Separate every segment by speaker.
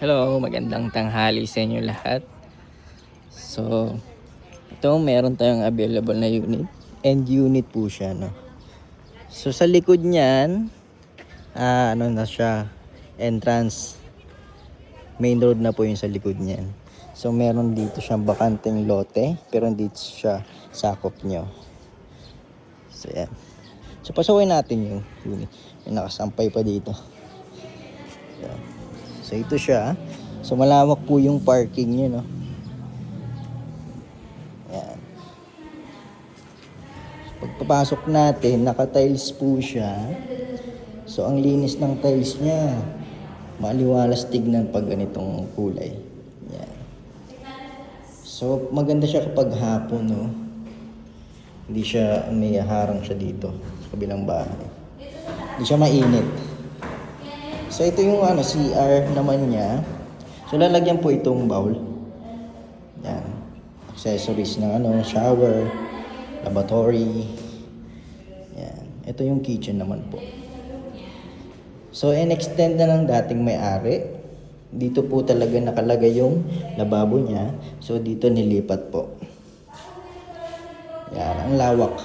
Speaker 1: Hello, magandang tanghali sa inyo lahat. So, ito meron tayong available na unit. End unit po siya, no. So, sa likod niyan, ano na siya, entrance. Main road na po yung sa likod niyan. So, meron dito siyang bakanteng lote, pero dito siya sakop nyo. So, yan. So, pasukin natin yung unit. May nakasampay pa dito. Yan. So, ito siya. So, malawak po yung parking niya, no. Yan. Pagpapasok natin, naka-tiles po siya. So, ang linis ng tiles niya. Maliwalas tignan pag ganitong kulay. Yan. So, maganda siya kapag hapon, no. Hindi siya, may harang siya dito sa kabilang bahay. Hindi siya mainit. So, ito yung CR naman niya. So, lalagyan po itong bowl. Yan. Accessories na shower, lavatory. Yan. Ito yung kitchen naman po. So, in-extend na ng dating may-ari. Dito po talaga nakalagay yung lababo niya. So, dito nilipat po. Yan. Ang lawak.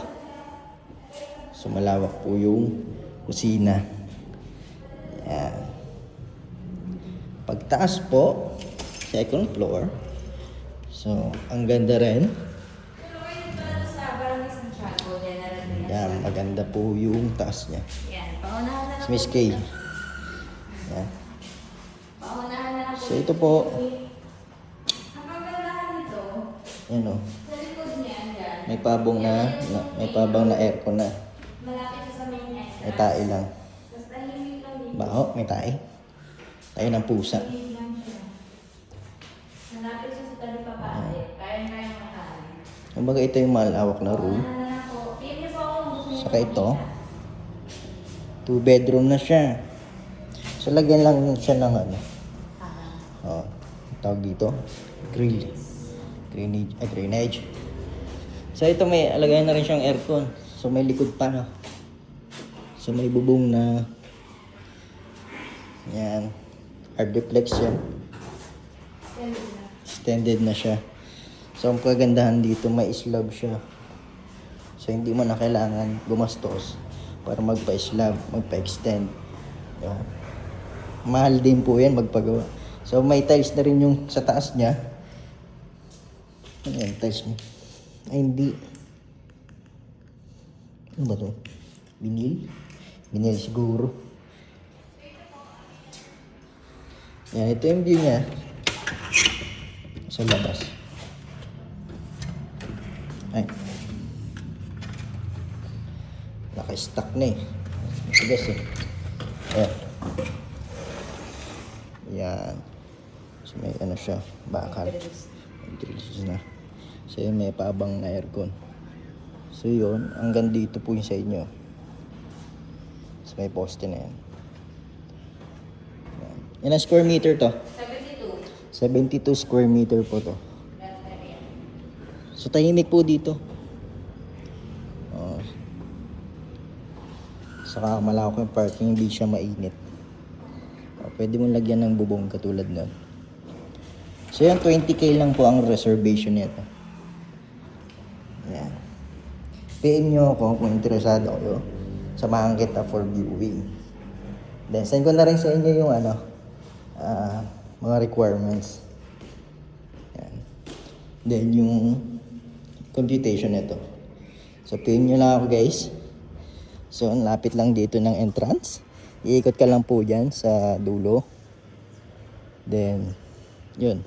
Speaker 1: So, malawak po yung kusina. Yan. Pagtaas po, second floor. So, ang ganda rin. Yan, maganda po yung taas niya. Si Miss K. Yan. So, ito po. Yan o. May pabong na aircon na. May tae lang. Baho, may tae. Tae ng pusa. Kumbaga ito yung malawak na room. Saka ito. 2 bedroom na siya. So lagyan lang siya ng tawag dito. Drainage. So ito may alagay na rin siyang aircon. So may likod pa, no. So may bubong na. Yan. Hard reflex yan. Extended na siya. So ang kagandahan dito, may slab siya. So hindi mo na kailangan gumastos para magpa-slab, magpa-extend. Yan. Mahal din po yan magpagawa. So may tiles na rin yung sa taas niya. Ano yan, tiles niya? Ay hindi. Ano ba to? Vinyl? Vinyl siguro. Yan, ito yung view niya sa labas. Ay. Naka-stack na eh. Matigas eh. Ayan. Yan. So may siya, bakal. Drills na. So yun, may paabang na aircon. So yun, hanggang dito po yung sa inyo. So may poste na yan. Ilang square meter to? 72 square meter po to. So tahimik po dito. Saka malawak yung parking, hindi siya mainit. Pwede mong lagyan ng bubong katulad nun. So yan, 20k lang po ang reservation nito. Yan. PM nyo ako kung interesado kayo. Samahan kita for viewing. Then send ko na rin sa inyo yung mga requirements. Yan. Then yung computation nito. So PM nyo lang ako, guys. So ang lapit lang dito ng entrance. Iikot ka lang po dyan sa dulo. Then yun,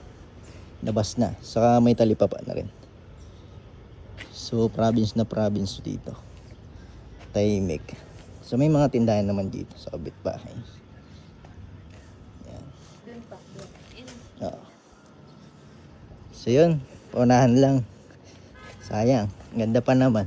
Speaker 1: labas na. Saka may talipapa na rin. So province na province dito. Tahimik. So may mga tindahan naman dito sa kapitbahay. Yan. Oo. So yun, paunahan lang. Sayang, ganda pa naman.